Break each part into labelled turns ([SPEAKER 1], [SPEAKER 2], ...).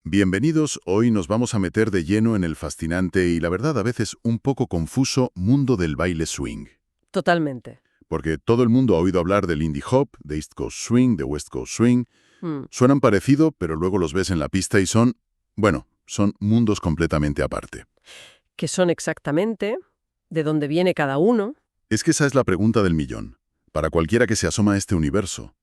[SPEAKER 1] Bienvenidos, hoy nos vamos a meter de lleno en el fascinante y la verdad a veces un poco confuso mundo del baile swing.
[SPEAKER 2] Totalmente.
[SPEAKER 1] Porque todo el mundo ha oído hablar del indie hop, de East Coast Swing, de West Coast Swing.
[SPEAKER 2] Mm,
[SPEAKER 1] Suenan parecido, pero luego los ves en la pista y son mundos completamente aparte.
[SPEAKER 2] ¿Qué son exactamente? ¿De dónde viene cada uno?
[SPEAKER 1] Es que esa es la pregunta del millón. Para cualquiera que se asoma a este universo.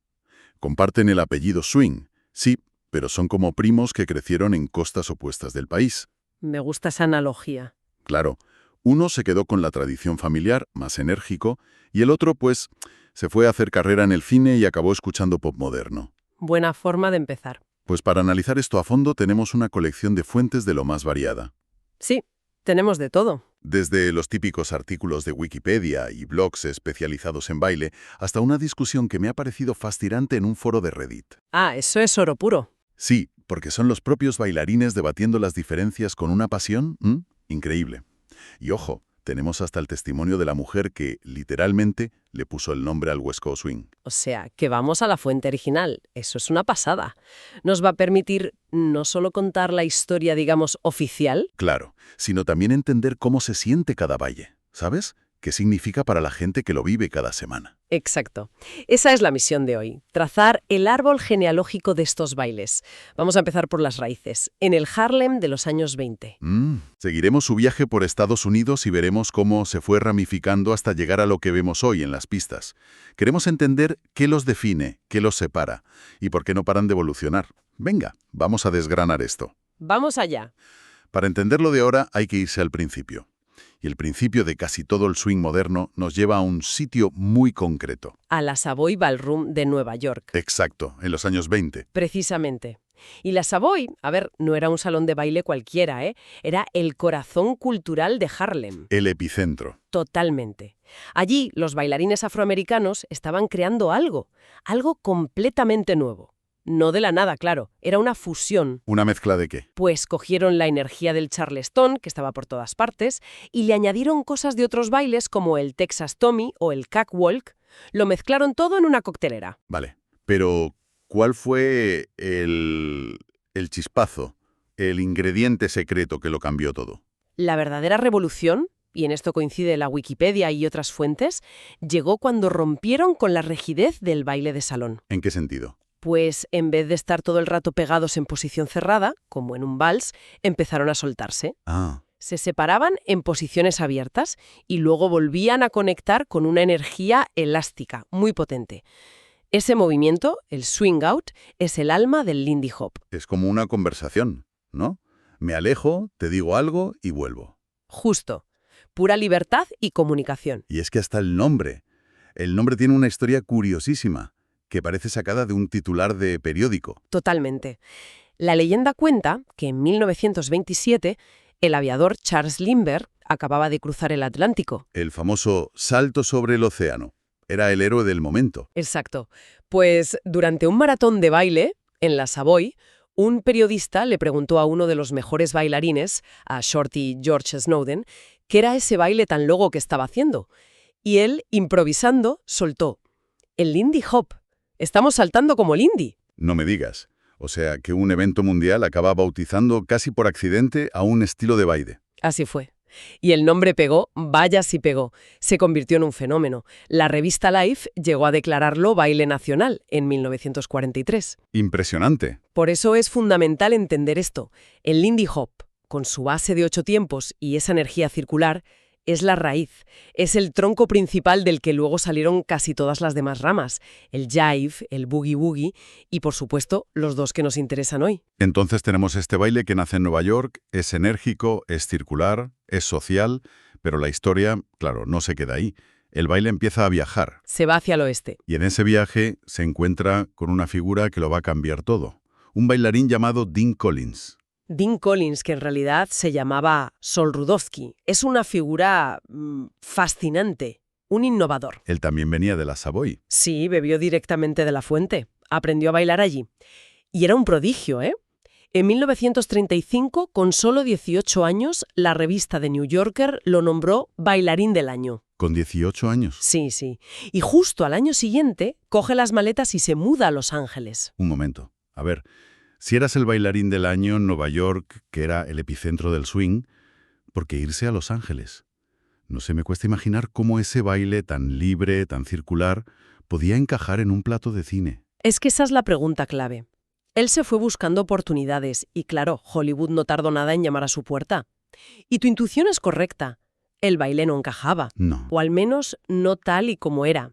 [SPEAKER 1] Comparten el apellido Swing, sí, pero son como primos que crecieron en costas opuestas del país.
[SPEAKER 2] Me gusta esa analogía.
[SPEAKER 1] Claro, uno se quedó con la tradición familiar, más enérgico, y el otro, pues, se fue a hacer carrera en el cine y acabó escuchando pop moderno.
[SPEAKER 2] Buena forma de empezar.
[SPEAKER 1] Pues para analizar esto a fondo tenemos una colección de fuentes de lo más variada.
[SPEAKER 2] Sí, tenemos de todo.
[SPEAKER 1] Desde los típicos artículos de Wikipedia y blogs especializados en baile, hasta una discusión que me ha parecido fascinante en un foro de Reddit.
[SPEAKER 2] Ah, eso es oro puro.
[SPEAKER 1] Sí, porque son los propios bailarines debatiendo las diferencias con una pasión increíble. Y ojo, tenemos hasta el testimonio de la mujer que, literalmente, le puso el nombre al West Coast Swing.
[SPEAKER 2] O sea, que vamos a la fuente original. Eso es una pasada. Nos va a permitir no solo contar la historia, digamos, oficial.
[SPEAKER 1] Claro, sino también entender cómo se siente cada baile, ¿sabes? ¿Qué significa para la gente que lo vive cada semana?
[SPEAKER 2] Exacto. Esa es la misión de hoy, trazar el árbol genealógico de estos bailes. Vamos a empezar por las raíces, en el Harlem de los años 20.
[SPEAKER 1] Seguiremos su viaje por Estados Unidos y veremos cómo se fue ramificando hasta llegar a lo que vemos hoy en las pistas. Queremos entender qué los define, qué los separa y por qué no paran de evolucionar. Venga, vamos a desgranar esto.
[SPEAKER 2] Vamos allá.
[SPEAKER 1] Para entenderlo de ahora hay que irse al principio. Y el principio de casi todo el swing moderno nos lleva a un sitio muy concreto.
[SPEAKER 2] A la Savoy Ballroom de Nueva York.
[SPEAKER 1] Exacto, en los años 20.
[SPEAKER 2] Precisamente. Y la Savoy, a ver, no era un salón de baile cualquiera, ¿eh? Era el corazón cultural de Harlem.
[SPEAKER 1] El epicentro.
[SPEAKER 2] Totalmente. Allí, los bailarines afroamericanos estaban creando algo completamente nuevo. No de la nada, claro, era una fusión.
[SPEAKER 1] ¿Una mezcla de qué?
[SPEAKER 2] Pues cogieron la energía del Charleston, que estaba por todas partes, y le añadieron cosas de otros bailes como el Texas Tommy o el Catwalk. Lo mezclaron todo en una coctelera.
[SPEAKER 1] Vale, pero ¿cuál fue el chispazo, el ingrediente secreto que lo cambió todo?
[SPEAKER 2] La verdadera revolución, y en esto coincide la Wikipedia y otras fuentes, llegó cuando rompieron con la rigidez del baile de salón.
[SPEAKER 1] ¿En qué sentido?
[SPEAKER 2] Pues en vez de estar todo el rato pegados en posición cerrada, como en un vals, empezaron a soltarse.
[SPEAKER 1] Ah,
[SPEAKER 2] Se separaban en posiciones abiertas y luego volvían a conectar con una energía elástica, muy potente. Ese movimiento, el swing out, es el alma del lindy hop.
[SPEAKER 1] es como una conversación, ¿no? Me alejo, te digo algo y vuelvo.
[SPEAKER 2] Justo. Pura libertad y comunicación.
[SPEAKER 1] Y es que hasta el nombre tiene una historia curiosísima, que parece sacada de un titular de periódico.
[SPEAKER 2] Totalmente. La leyenda cuenta que en 1927 el aviador Charles Lindbergh acababa de cruzar el Atlántico.
[SPEAKER 1] El famoso salto sobre el océano. Era el héroe del momento.
[SPEAKER 2] Exacto. Pues durante un maratón de baile en la Savoy, un periodista le preguntó a uno de los mejores bailarines, a Shorty George Snowden, qué era ese baile tan loco que estaba haciendo. Y él, improvisando, soltó: el lindy hop. Estamos saltando como el indie.
[SPEAKER 1] No me digas. O sea, que un evento mundial acaba bautizando casi por accidente a un estilo de baile.
[SPEAKER 2] Así fue. Y el nombre pegó, vaya si pegó. Se convirtió en un fenómeno. La revista Life llegó a declararlo baile nacional en 1943.
[SPEAKER 1] Impresionante.
[SPEAKER 2] Por eso es fundamental entender esto. El lindy hop, con su base de 8 tiempos y esa energía circular, es la raíz, es el tronco principal del que luego salieron casi todas las demás ramas, el jive, el boogie woogie y, por supuesto, los dos que nos interesan hoy.
[SPEAKER 1] Entonces tenemos este baile que nace en Nueva York, es enérgico, es circular, es social, pero la historia, claro, no se queda ahí. El baile empieza a viajar.
[SPEAKER 2] Se va hacia el oeste.
[SPEAKER 1] Y en ese viaje se encuentra con una figura que lo va a cambiar todo. Un bailarín llamado Dean Collins.
[SPEAKER 2] Dean Collins, que en realidad se llamaba Sol Rudowski, es una figura fascinante, un innovador.
[SPEAKER 1] Él también venía de la Savoy.
[SPEAKER 2] Sí, bebió directamente de la fuente, aprendió a bailar allí. Y era un prodigio, ¿eh? En 1935, con solo 18 años, la revista The New Yorker lo nombró bailarín del año.
[SPEAKER 1] ¿Con 18 años?
[SPEAKER 2] Sí, sí. Y justo al año siguiente, coge las maletas y se muda a Los Ángeles.
[SPEAKER 1] Un momento. A ver, Si eras el bailarín del año en Nueva York, que era el epicentro del swing, ¿por qué irse a Los Ángeles? No se me cuesta imaginar cómo ese baile tan libre, tan circular, podía encajar en un plato de cine.
[SPEAKER 2] Es que esa es la pregunta clave. Él se fue buscando oportunidades y, claro, Hollywood no tardó nada en llamar a su puerta. Y tu intuición es correcta. El baile no encajaba,
[SPEAKER 1] No.
[SPEAKER 2] o al menos no tal y como era.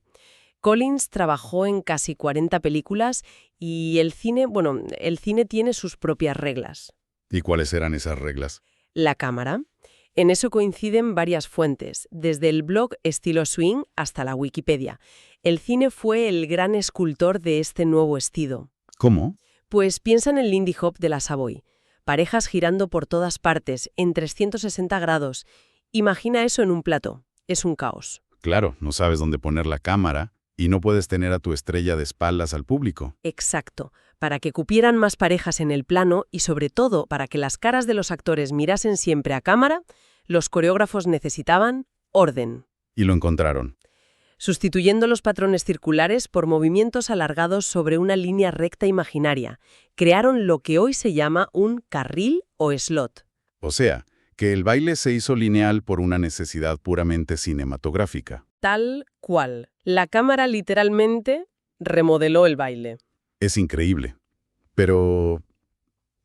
[SPEAKER 2] Collins trabajó en casi 40 películas y el cine tiene sus propias reglas.
[SPEAKER 1] ¿Y cuáles eran esas reglas?
[SPEAKER 2] La cámara. En eso coinciden varias fuentes, desde el blog Estilo Swing hasta la Wikipedia. El cine fue el gran escultor de este nuevo estilo.
[SPEAKER 1] ¿Cómo?
[SPEAKER 2] Pues piensa en el Lindy Hop de la Savoy. Parejas girando por todas partes, en 360 grados. Imagina eso en un plato. Es un caos.
[SPEAKER 1] Claro, no sabes dónde poner la cámara y no puedes tener a tu estrella de espaldas al público.
[SPEAKER 2] Exacto. Para que cupieran más parejas en el plano y sobre todo para que las caras de los actores mirasen siempre a cámara, los coreógrafos necesitaban orden.
[SPEAKER 1] Y lo encontraron.
[SPEAKER 2] Sustituyendo los patrones circulares por movimientos alargados sobre una línea recta imaginaria, crearon lo que hoy se llama un carril o slot.
[SPEAKER 1] O sea, que el baile se hizo lineal por una necesidad puramente cinematográfica.
[SPEAKER 2] Tal cual. La cámara literalmente remodeló el baile.
[SPEAKER 1] Es increíble. Pero,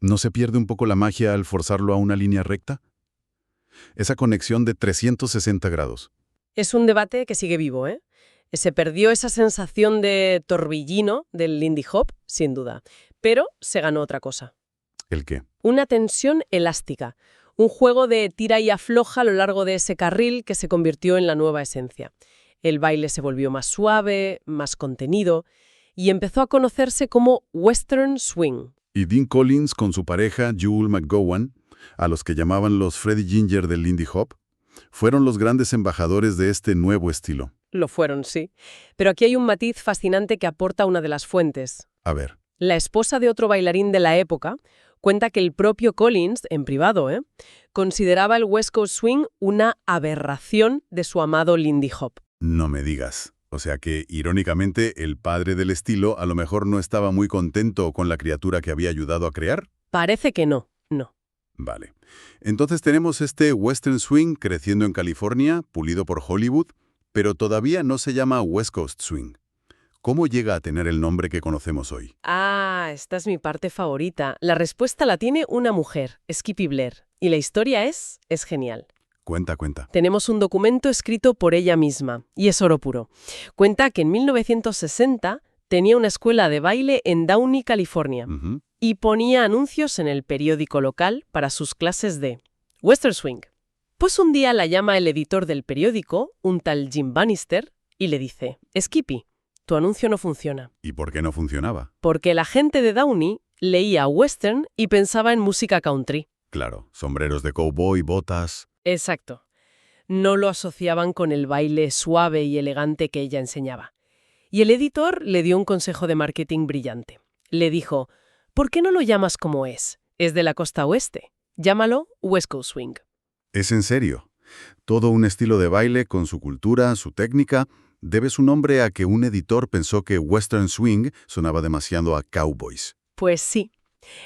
[SPEAKER 1] ¿no se pierde un poco la magia al forzarlo a una línea recta? Esa conexión de 360 grados.
[SPEAKER 2] Es un debate que sigue vivo, ¿eh? Se perdió esa sensación de torbellino del Lindy Hop, sin duda, pero se ganó otra cosa.
[SPEAKER 1] ¿El qué?
[SPEAKER 2] Una tensión elástica, un juego de tira y afloja a lo largo de ese carril que se convirtió en la nueva esencia. El baile se volvió más suave, más contenido, y empezó a conocerse como Western Swing.
[SPEAKER 1] Y Dean Collins con su pareja Jewel McGowan, a los que llamaban los Freddie Ginger del Lindy Hop, fueron los grandes embajadores de este nuevo estilo.
[SPEAKER 2] Lo fueron, sí. Pero aquí hay un matiz fascinante que aporta una de las fuentes.
[SPEAKER 1] A ver.
[SPEAKER 2] La esposa de otro bailarín de la época cuenta que el propio Collins, en privado, consideraba el West Coast Swing una aberración de su amado Lindy Hop.
[SPEAKER 1] No me digas. O sea que, irónicamente, el padre del estilo a lo mejor no estaba muy contento con la criatura que había ayudado a crear.
[SPEAKER 2] Parece que no.
[SPEAKER 1] Vale. Entonces tenemos este Western Swing creciendo en California, pulido por Hollywood, pero todavía no se llama West Coast Swing. ¿Cómo llega a tener el nombre que conocemos hoy?
[SPEAKER 2] Ah, esta es mi parte favorita. La respuesta la tiene una mujer, Skippy Blair, y la historia es genial.
[SPEAKER 1] Cuenta.
[SPEAKER 2] Tenemos un documento escrito por ella misma, y es oro puro. Cuenta que en 1960 tenía una escuela de baile en Downey, California, y ponía anuncios en el periódico local para sus clases de Western Swing. Pues un día la llama el editor del periódico, un tal Jim Bannister, y le dice, Skippy, tu anuncio no funciona.
[SPEAKER 1] ¿Y por qué no funcionaba?
[SPEAKER 2] Porque la gente de Downey leía western y pensaba en música country.
[SPEAKER 1] Claro, sombreros de cowboy, botas.
[SPEAKER 2] Exacto. No lo asociaban con el baile suave y elegante que ella enseñaba. Y el editor le dio un consejo de marketing brillante. Le dijo, ¿por qué no lo llamas como es? Es de la costa oeste. Llámalo West Coast Swing.
[SPEAKER 1] ¿Es en serio? Todo un estilo de baile con su cultura, su técnica, debe su nombre a que un editor pensó que Western Swing sonaba demasiado a cowboys.
[SPEAKER 2] Pues sí.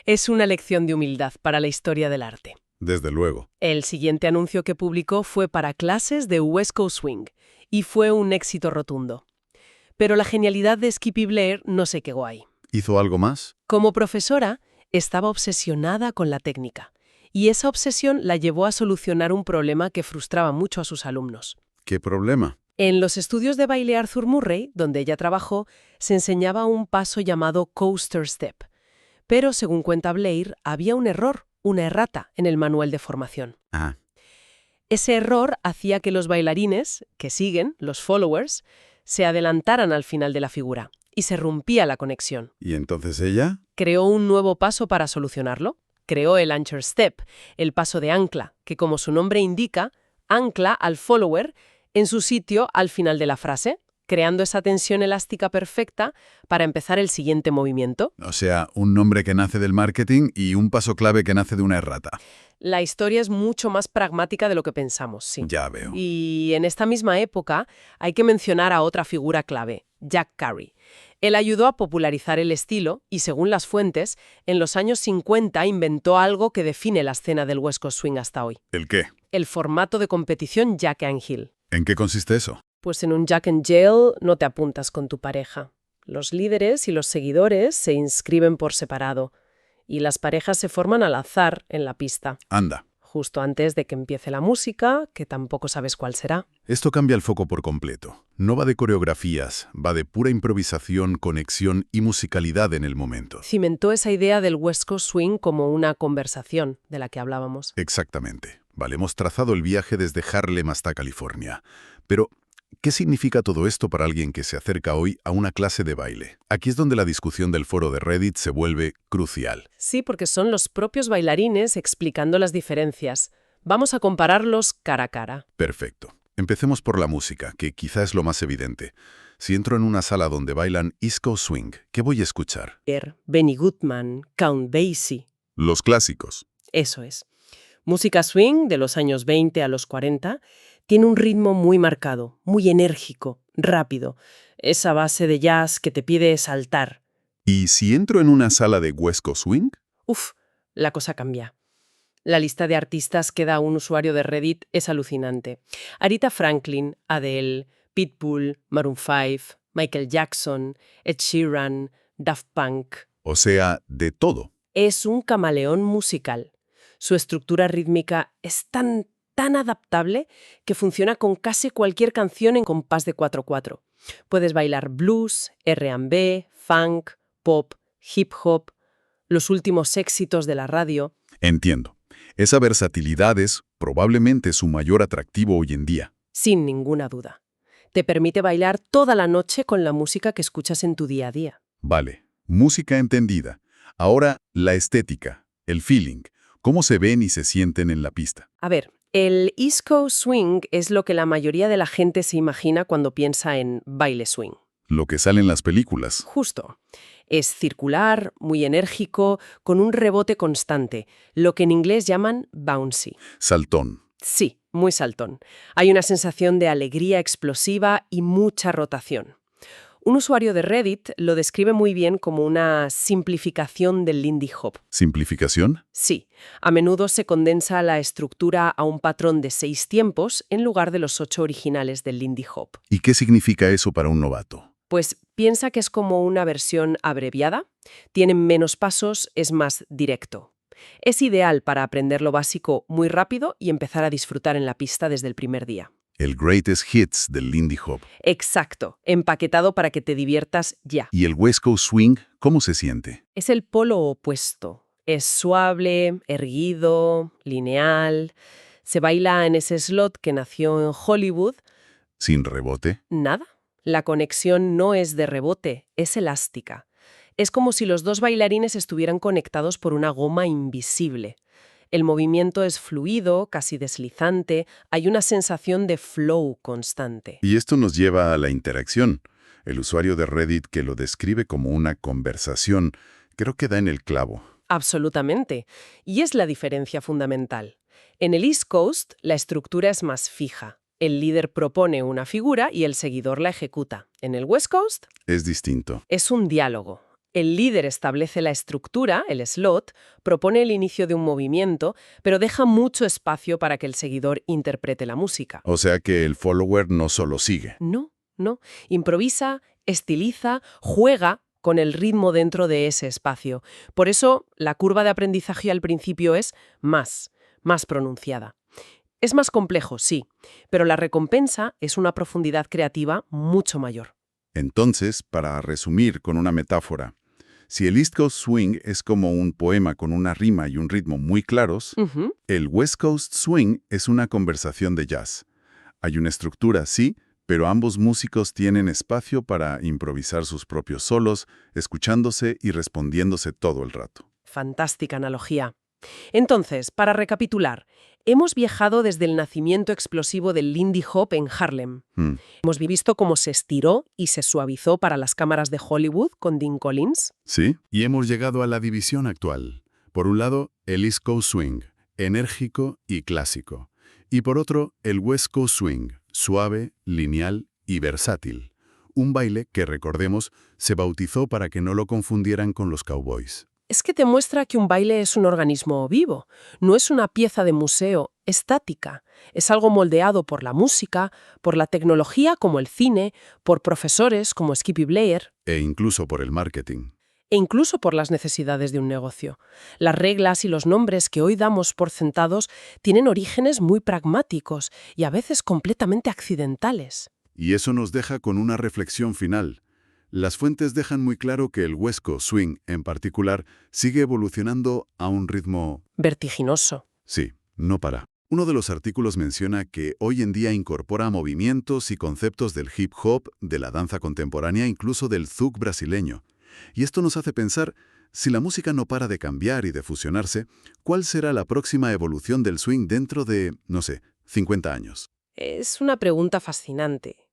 [SPEAKER 2] Es una lección de humildad para la historia del arte.
[SPEAKER 1] Desde luego.
[SPEAKER 2] El siguiente anuncio que publicó fue para clases de West Coast Swing y fue un éxito rotundo. Pero la genialidad de Skippy Blair no se quedó ahí.
[SPEAKER 1] ¿Hizo algo más?
[SPEAKER 2] Como profesora, estaba obsesionada con la técnica, y esa obsesión la llevó a solucionar un problema que frustraba mucho a sus alumnos.
[SPEAKER 1] ¿Qué problema?
[SPEAKER 2] En los estudios de baile Arthur Murray, donde ella trabajó, se enseñaba un paso llamado Coaster Step. Pero, según cuenta Blair, había un error, una errata, en el manual de formación. Ese error hacía que los bailarines, que siguen, los followers, se adelantaran al final de la figura, y se rompía la conexión.
[SPEAKER 1] ¿Y entonces ella?
[SPEAKER 2] Creó un nuevo paso para solucionarlo. Creó el Anchor Step, el paso de ancla, que como su nombre indica, ancla al follower en su sitio al final de la frase, creando esa tensión elástica perfecta para empezar el siguiente movimiento.
[SPEAKER 1] O sea, un nombre que nace del marketing y un paso clave que nace de una errata.
[SPEAKER 2] La historia es mucho más pragmática de lo que pensamos, sí.
[SPEAKER 1] Ya veo.
[SPEAKER 2] Y en esta misma época hay que mencionar a otra figura clave, Jack Carey. Él ayudó a popularizar el estilo y, según las fuentes, en los años 50 inventó algo que define la escena del West Coast Swing hasta hoy.
[SPEAKER 1] ¿El qué?
[SPEAKER 2] El formato de competición Jack and Jill.
[SPEAKER 1] ¿En qué consiste eso?
[SPEAKER 2] Pues en un Jack and Jill no te apuntas con tu pareja. Los líderes y los seguidores se inscriben por separado y las parejas se forman al azar en la pista,
[SPEAKER 1] Anda.
[SPEAKER 2] justo antes de que empiece la música, que tampoco sabes cuál será.
[SPEAKER 1] Esto cambia el foco por completo. No va de coreografías, va de pura improvisación, conexión y musicalidad en el momento.
[SPEAKER 2] Cimentó esa idea del West Coast Swing como una conversación de la que hablábamos.
[SPEAKER 1] Exactamente. Vale, hemos trazado el viaje desde Harlem hasta California. Pero, ¿qué significa todo esto para alguien que se acerca hoy a una clase de baile? Aquí es donde la discusión del foro de Reddit se vuelve crucial.
[SPEAKER 2] Sí, porque son los propios bailarines explicando las diferencias. Vamos a compararlos cara a cara.
[SPEAKER 1] Perfecto. Empecemos por la música, que quizá es lo más evidente. Si entro en una sala donde bailan East Coast Swing, ¿qué voy a escuchar?
[SPEAKER 2] Benny Goodman, Count Basie.
[SPEAKER 1] Los clásicos.
[SPEAKER 2] Eso es. Música swing de los años 20 a los 40 tiene un ritmo muy marcado, muy enérgico, rápido. Esa base de jazz que te pide saltar.
[SPEAKER 1] ¿Y si entro en una sala de West Coast Swing?
[SPEAKER 2] Uf, la cosa cambia. La lista de artistas que da un usuario de Reddit es alucinante. Aretha Franklin, Adele, Pitbull, Maroon 5, Michael Jackson, Ed Sheeran, Daft Punk.
[SPEAKER 1] O sea, de todo.
[SPEAKER 2] Es un camaleón musical. Su estructura rítmica es tan adaptable que funciona con casi cualquier canción en compás de 4/4. Puedes bailar blues, R&B, funk, pop, hip hop, los últimos éxitos de la radio.
[SPEAKER 1] Entiendo. Esa versatilidad es probablemente su mayor atractivo hoy en día.
[SPEAKER 2] Sin ninguna duda. Te permite bailar toda la noche con la música que escuchas en tu día a día.
[SPEAKER 1] Vale, música entendida. Ahora, la estética, el feeling, cómo se ven y se sienten en la pista.
[SPEAKER 2] A ver, el East Coast Swing es lo que la mayoría de la gente se imagina cuando piensa en baile swing.
[SPEAKER 1] Lo que sale en las películas.
[SPEAKER 2] Justo. Es circular, muy enérgico, con un rebote constante, lo que en inglés llaman bouncy.
[SPEAKER 1] Saltón.
[SPEAKER 2] Sí, muy saltón. Hay una sensación de alegría explosiva y mucha rotación. Un usuario de Reddit lo describe muy bien como una simplificación del Lindy Hop.
[SPEAKER 1] ¿Simplificación?
[SPEAKER 2] Sí, a menudo se condensa la estructura a un patrón de 6 tiempos en lugar de los 8 originales del Lindy Hop.
[SPEAKER 1] ¿Y qué significa eso para un novato?
[SPEAKER 2] Pues piensa que es como una versión abreviada, tiene menos pasos, es más directo. Es ideal para aprender lo básico muy rápido y empezar a disfrutar en la pista desde el primer día.
[SPEAKER 1] El Greatest Hits del Lindy Hop.
[SPEAKER 2] Exacto, empaquetado para que te diviertas ya.
[SPEAKER 1] ¿Y el West Coast Swing, cómo se siente?
[SPEAKER 2] Es el polo opuesto. Es suave, erguido, lineal. Se baila en ese slot que nació en Hollywood.
[SPEAKER 1] ¿Sin rebote?
[SPEAKER 2] Nada. La conexión no es de rebote, es elástica. Es como si los dos bailarines estuvieran conectados por una goma invisible. El movimiento es fluido, casi deslizante, hay una sensación de flow constante.
[SPEAKER 1] Y esto nos lleva a la interacción. El usuario de Reddit que lo describe como una conversación, creo que da en el clavo.
[SPEAKER 2] Absolutamente. Y es la diferencia fundamental. En el East Coast, la estructura es más fija. El líder propone una figura y el seguidor la ejecuta. En el West Coast,
[SPEAKER 1] Es distinto.
[SPEAKER 2] es un diálogo. El líder establece la estructura, el slot, propone el inicio de un movimiento, pero deja mucho espacio para que el seguidor interprete la música.
[SPEAKER 1] O sea que el follower no solo sigue.
[SPEAKER 2] No. Improvisa, estiliza, juega con el ritmo dentro de ese espacio. Por eso, la curva de aprendizaje al principio es más pronunciada. Es más complejo, sí, pero la recompensa es una profundidad creativa mucho mayor.
[SPEAKER 1] Entonces, para resumir con una metáfora, si el East Coast Swing es como un poema con una rima y un ritmo muy claros, el West Coast Swing es una conversación de jazz. Hay una estructura, sí, pero ambos músicos tienen espacio para improvisar sus propios solos, escuchándose y respondiéndose todo el rato.
[SPEAKER 2] Fantástica analogía. Entonces, para recapitular, hemos viajado desde el nacimiento explosivo del Lindy Hop en Harlem. Hemos visto cómo se estiró y se suavizó para las cámaras de Hollywood con Dean Collins.
[SPEAKER 1] Sí, y hemos llegado a la división actual. Por un lado, el East Coast Swing, enérgico y clásico. Y por otro, el West Coast Swing, suave, lineal y versátil. Un baile que, recordemos, se bautizó para que no lo confundieran con los cowboys.
[SPEAKER 2] Es que te muestra que un baile es un organismo vivo, no es una pieza de museo estática, es algo moldeado por la música, por la tecnología como el cine, por profesores como Skippy Blair
[SPEAKER 1] E incluso por el marketing.
[SPEAKER 2] e incluso por las necesidades de un negocio. Las reglas y los nombres que hoy damos por sentados tienen orígenes muy pragmáticos y a veces completamente accidentales.
[SPEAKER 1] Y eso nos deja con una reflexión final. Las fuentes dejan muy claro que el West Coast Swing, en particular, sigue evolucionando a un ritmo...
[SPEAKER 2] Vertiginoso.
[SPEAKER 1] Sí, no para. Uno de los artículos menciona que hoy en día incorpora movimientos y conceptos del hip hop, de la danza contemporánea, incluso del zouk brasileño. Y esto nos hace pensar, si la música no para de cambiar y de fusionarse, ¿cuál será la próxima evolución del swing dentro de, no sé, 50 años?
[SPEAKER 2] Es una pregunta fascinante.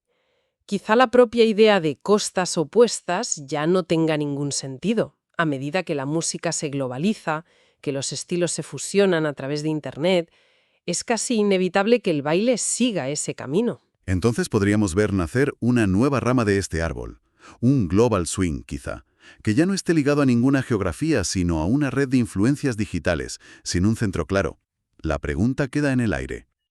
[SPEAKER 2] Quizá la propia idea de costas opuestas ya no tenga ningún sentido, a medida que la música se globaliza, que los estilos se fusionan a través de Internet. Es casi inevitable que el baile siga ese camino.
[SPEAKER 1] Entonces podríamos ver nacer una nueva rama de este árbol, un global swing quizá, que ya no esté ligado a ninguna geografía, sino a una red de influencias digitales, sin un centro claro. La pregunta queda en el aire.